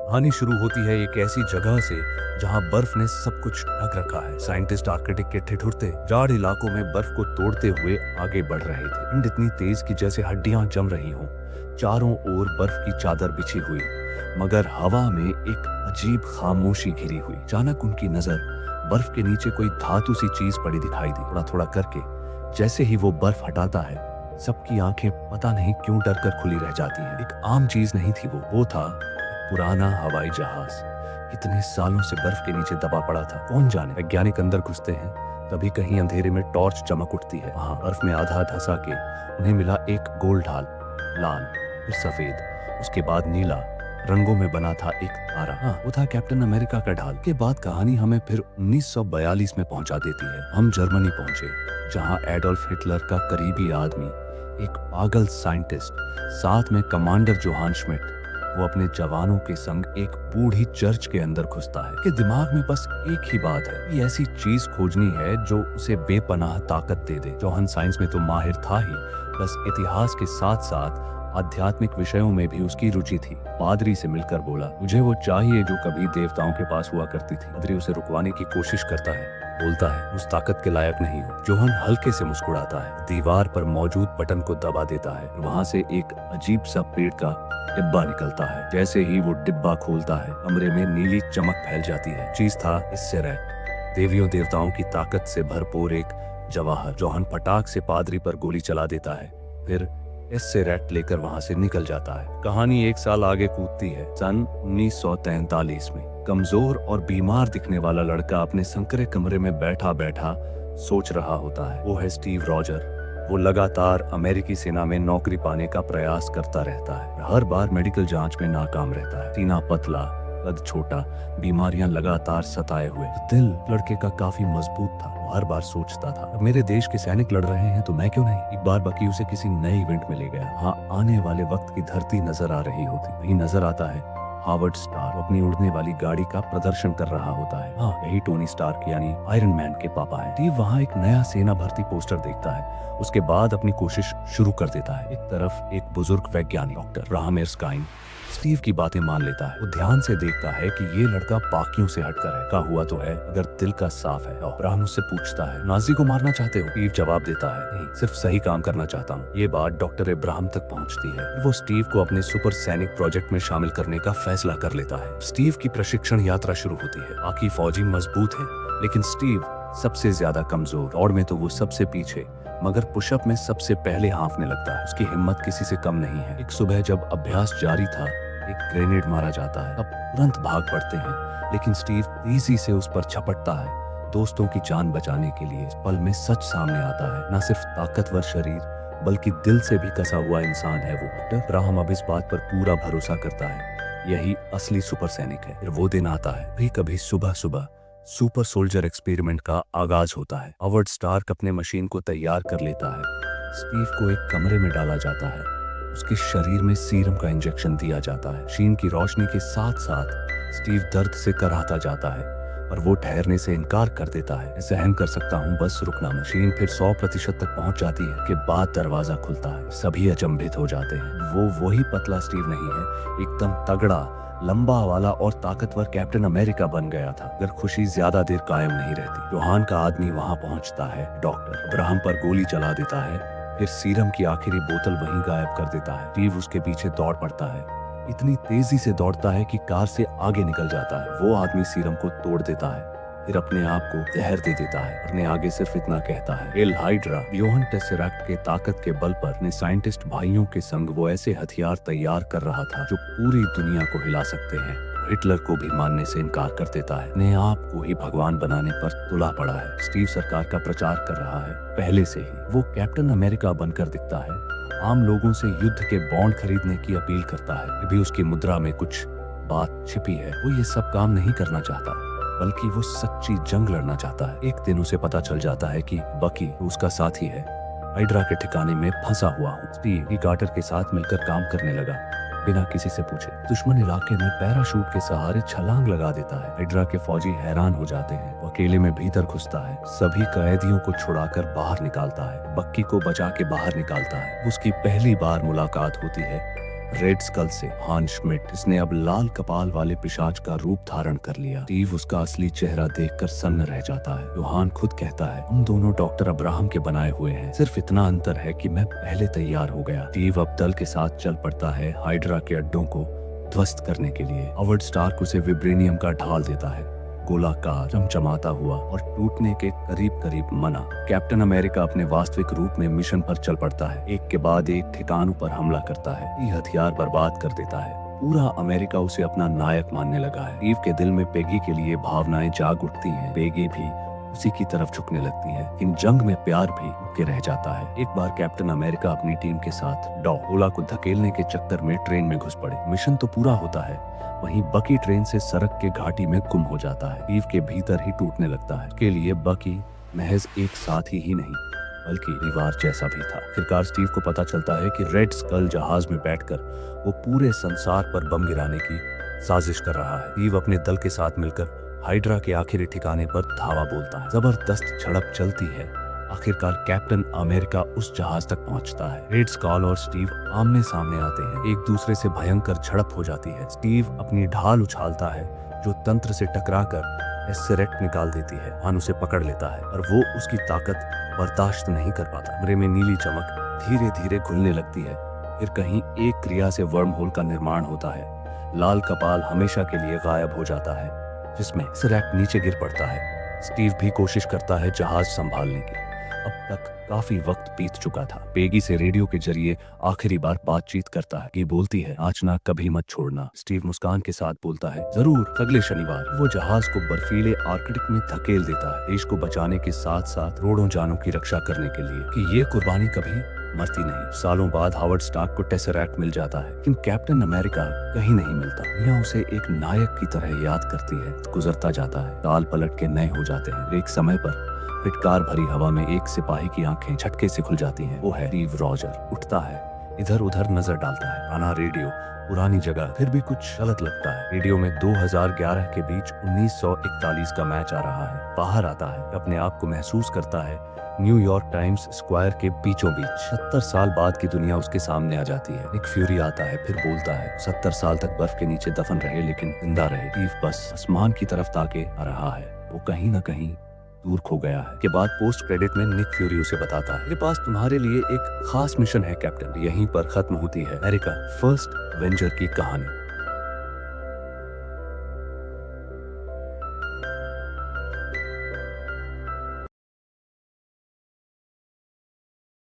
कहानी शुरू होती है एक ऐसी जगह से जहां बर्फ ने सब कुछ ढक रखा है। साइंटिस्ट आर्कटिक के ठिठुरते जाड़ इलाकों में बर्फ को तोड़ते हुए आगे बढ़ रहे थे। ठंड इतनी तेज कि जैसे हड्डियां जम रही हों। चारों ओर बर्फ की चादर बिछी हुई, मगर हवा में एक अजीब खामोशी घिरी हुई। अचानक उनकी नजर बर्फ के नीचे कोई धातु सी चीज पड़ी दिखाई दी। थोड़ा थोड़ा करके जैसे ही वो बर्फ हटाता है, सबकी आंखें पता नहीं क्यों डर कर खुली रह जाती हैं। एक आम चीज नहीं थी वो था पुराना हवाई जहाज। कितने सालों से बर्फ के नीचे दबा पड़ा था, कौन जाने। वैज्ञानिक अंदर घुसते हैं, तभी कहीं अंधेरे में टॉर्च चमक उठती है। वहां बर्फ में आधा धंसा के उन्हें मिला एक गोल ढाल, लाल, फिर सफेद, उसके बाद नीला, रंगों में बना था एक तारा। हाँ, वो था कैप्टन अमेरिका का ढाल। के बाद कहानी हमें फिर 1942 में पहुंचा देती है। हम जर्मनी पहुंचे, जहां एडोल्फ हिटलर का करीबी आदमी, एक पागल साइंटिस्ट, साथ में कमांडर जोहान श्मिट, वो अपने जवानों के संग एक बूढ़ी चर्च के अंदर घुसता है कि दिमाग में बस एक ही बात है कि ऐसी चीज खोजनी है जो उसे बेपनाह ताकत दे दे। जोहान साइंस में तो माहिर था ही, प्लस इतिहास के साथ साथ आध्यात्मिक विषयों में भी उसकी रुचि थी। पादरी से मिलकर बोला, मुझे वो चाहिए जो कभी देवताओं के पास हुआ करती थी। पादरी उसे रुकवाने की कोशिश करता है, बोलता है उस ताकत के लायक नहीं हो। जोहान हल्के से मुस्कुराता है, दीवार पर मौजूद बटन को दबा देता है। वहां से एक अजीब सा पेड़ का डिब्बा निकलता है। जैसे ही वो डिब्बा खोलता है, कमरे में नीली चमक फैल जाती है। चीज था इससे रैट, देवियों देवताओं की ताकत से भरपूर एक जवाहर। जोहान फटाक से पादरी पर गोली चला देता है, फिर इससे रैट लेकर वहां से निकल जाता है। कहानी एक साल आगे कूदती है, सन 1943 में। कमजोर और बीमार दिखने वाला लड़का अपने संकरे कमरे में बैठा बैठा सोच रहा होता है। वो है स्टीव रॉजर। वो लगातार अमेरिकी सेना में नौकरी पाने का प्रयास करता रहता है। हर बार मेडिकल जांच में नाकाम रहता है। सीना पतला, कद छोटा, बीमारियां लगातार सताए हुए। दिल लड़के का काफी मजबूत था। वो हर बार सोचता था, अब मेरे देश के सैनिक लड़ रहे हैं तो मैं क्यों नहीं। एक बार बकी उसे किसी नए इवेंट में ले गया। हाँ, आने वाले वक्त की धरती नजर आ रही होती। वहीं नजर आता है हावर्ड स्टार अपनी उड़ने वाली गाड़ी का प्रदर्शन कर रहा होता है। हाँ, यही टोनी स्टार्क यानी आयरन मैन के पापा है। स्टीव वहाँ एक नया सेना भर्ती पोस्टर देखता है। उसके बाद अपनी कोशिश शुरू कर देता है। एक तरफ एक बुजुर्ग वैज्ञानिक डॉक्टर अब्राहम एर्स्काइन स्टीव की बातें मान लेता है। वो ध्यान से देखता है कि ये लड़का बाकियों से हटकर है। का हुआ तो है, अगर दिल का साफ है। अब्राहम उससे पूछता है, नाजी को मारना चाहते हो? स्टीव जवाब देता है, नहीं, सिर्फ सही काम करना चाहता हूँ। ये बात डॉक्टर अब्राहम तक पहुँचती है। वो स्टीव को अपने सुपर सैनिक प्रोजेक्ट में शामिल करने का फैसला कर लेता है। स्टीव की प्रशिक्षण यात्रा शुरू होती है। बाकी फौजी मजबूत है, लेकिन स्टीव सबसे ज्यादा कमजोर। दौड़ में तो वो सबसे पीछे, मगर पुशअप में सबसे पहले हाँफने लगता है। उसकी हिम्मत किसी से कम नहीं है। एक सुबह जब अभ्यास जारी था, एक ग्रेनेड मारा जाता है। अब तुरंत भाग पड़ते हैं, लेकिन स्टीव तेजी से उस पर झपटता है, दोस्तों की जान बचाने के लिए। इस पल में सच सामने आता है, न सिर्फ ताकतवर शरीर बल्कि दिल से भी कसा हुआ इंसान है वो। डॉक्टर अब्राहम अब इस बात पर पूरा भरोसा करता है, यही असली सुपर सैनिक है। फिर वो दिन आता है, भी कभी सुबह सुबह सुपर सोल्जर एक्सपेरिमेंट का आगाज होता है। हावर्ड स्टार्क अपने मशीन को तैयार कर लेता है। स्टीव को एक कमरे में डाला जाता है। उसके शरीर में सीरम का इंजेक्शन दिया जाता है। मशीन की रोशनी के साथ साथ स्टीव दर्द से कराहता जाता है, पर वो ठहरने से इनकार कर देता है। मैं सहन कर सकता हूँ, बस रुकना। मशीन फिर 100% तक पहुंच जाती है के बाद दरवाजा खुलता है। सभी अचंभित हो जाते हैं। वो वही पतला स्टीव नहीं है, एकदम तगड़ा, लंबा वाला और ताकतवर कैप्टन अमेरिका बन गया था। अगर खुशी ज्यादा देर कायम नहीं रहती। जोहान का आदमी वहां पहुंचता है। डॉक्टर अब्राहम पर गोली चला देता है, फिर सीरम की आखिरी बोतल वहीं गायब कर देता है। स्टीव उसके पीछे दौड़ पड़ता है। इतनी तेजी से दौड़ता है कि कार से आगे निकल जाता है। वो आदमी सीरम को तोड़ देता है, फिर अपने आप को जहर दे देता है। अपने आगे सिर्फ इतना कहता है, एल हाइड्रा। यूएन टेसरैक्ट के ताकत के बल पर अपने साइंटिस्ट भाइयों के संग वो ऐसे हथियार तैयार कर रहा था जो पूरी दुनिया को हिला सकते हैं। हिटलर को भी मानने से इनकार कर देता है। अपने आप को ही भगवान बनाने पर तुला पड़ा है। स्टीव सरकार का प्रचार कर रहा है पहले से ही। वो कैप्टन अमेरिका बनकर दिखता है। आम लोगों से युद्ध के बॉन्ड खरीदने की अपील करता है। भी उसकी मुद्रा में कुछ बात छिपी है। वो ये सब काम नहीं करना चाहता, बल्कि वो सच्ची जंग लड़ना चाहता है। एक दिन उसे पता चल जाता है कि बकी उसका साथी है। हाइड्रा के ठिकाने में फंसा हुआ हूँ। स्टीव कार्टर के साथ मिलकर काम करने लगा, बिना किसी से पूछे। दुश्मन इलाके में पैराशूट के सहारे छलांग लगा देता है। हाइड्रा के फौजी हैरान हो जाते हैं। वो अकेले में भीतर घुसता है, सभी कैदियों को छुड़ाकर बाहर निकालता है, बक्की को बचा के बाहर निकालता है। उसकी पहली बार मुलाकात होती है रेड स्कल से हान श्मिट, जिसने अब लाल कपाल वाले पिशाच का रूप धारण कर लिया। स्टीव उसका असली चेहरा देखकर सन्न रह जाता है। योहान खुद कहता है, हम दोनों डॉक्टर अब्राहम के बनाए हुए हैं, सिर्फ इतना अंतर है कि मैं पहले तैयार हो गया। स्टीव अब दल के साथ चल पड़ता है हाइड्रा के अड्डों को ध्वस्त करने के लिए। हावर्ड स्टार्क उसे विब्रेनियम का ढाल देता है, गोलाकार, चमचमाता हुआ और टूटने के करीब करीब मना। कैप्टन अमेरिका अपने वास्तविक रूप में मिशन पर चल पड़ता है, एक के बाद एक ठिकानों पर हमला करता है, ये हथियार बर्बाद कर देता है। पूरा अमेरिका उसे अपना नायक मानने लगा है। स्टीव के दिल में पेगी के लिए भावनाएं जाग उठती हैं। पेगी भी उसी की तरफ झुकने लगती है। इन जंग में प्यार भी के रह जाता है। एक बार कैप्टन अमेरिका अपनी टीम के साथ डॉला को धकेलने के चक्कर में ट्रेन में घुस पड़े। मिशन तो पूरा होता है, वहीं बकी ट्रेन से सड़क के घाटी में गुम हो जाता है। स्टीव के भीतर ही टूटने लगता है। के लिए बकी महज एक साथी ही नहीं बल्कि परिवार जैसा भी था। आखिरकार स्टीव को पता चलता है कि रेड स्कल जहाज में बैठकर वो पूरे संसार पर बम गिराने की साजिश कर रहा है। स्टीव अपने दल के साथ मिलकर हाइड्रा के आखिरी ठिकाने पर धावा बोलता है। जबरदस्त झड़प चलती है। आखिरकार कैप्टन अमेरिका उस जहाज तक पहुंचता है। रेड स्कल और स्टीव आमने सामने आते हैं। एक दूसरे से भयंकर झड़प हो जाती है। स्टीव अपनी ढाल उछालता है जो तंत्र से टकराकर एसेरेक्ट निकाल देती है। हान उसे पकड़ लेता है और वो उसकी ताकत बर्दाश्त नहीं कर पाता। कमरे में नीली चमक धीरे धीरे घुलने लगती है। फिर कहीं एक क्रिया से वर्म होल का निर्माण होता है। लाल कपाल हमेशा के लिए गायब हो जाता है, जिसमें एसेरेक्ट नीचे गिर पड़ता है। स्टीव भी कोशिश करता है जहाज संभालने की। अब तक काफी वक्त बीत चुका था। पेगी से रेडियो के जरिए आखिरी बार बातचीत करता है। ये बोलती है, आँचना कभी मत छोड़ना। स्टीव मुस्कान के साथ बोलता है, जरूर अगले शनिवार। वो जहाज को बर्फीले आर्कटिक में धकेल देता है, देश को बचाने के साथ साथ करोड़ों जानों की रक्षा करने के लिए कि ये कुर्बानी कभी मरती नहीं। सालों बाद हावर्ड स्टार्क को टेसरैक्ट मिल जाता है, लेकिन कैप्टन अमेरिका कहीं नहीं मिलता। दुनिया उसे एक नायक की तरह याद करती है। गुजरता जाता है, ताल पलट के नए हो जाते हैं। एक समय पर फिटकार भरी हवा में एक सिपाही की आंखें झटके से खुल जाती हैं। वो है स्टीव रॉजर। उठता है, इधर उधर नजर डालता है। पुराना रेडियो, पुरानी जगह, फिर भी कुछ गलत लगता है। रेडियो में 2011 के बीच 1941 का मैच आ रहा है। बाहर आता है, अपने आप को महसूस करता है न्यूयॉर्क टाइम्स स्क्वायर के बीचों बीच। 70 साल बाद की दुनिया उसके सामने आ जाती है। निक फ्यूरी आता है, फिर बोलता है, 70 साल तक बर्फ के नीचे दफन रहे लेकिन जिंदा रहे। स्टीव बस आसमान की तरफ ताके आ रहा है। वो कहीं न कहीं दूर खो गया है। के बाद पोस्ट क्रेडिट में निक फ्यूरी उसे बताता है, मेरे पास तुम्हारे लिए एक खास मिशन है कैप्टन। यहीं पर खत्म होती है अमेरिका फर्स्ट वेंजर की कहानी।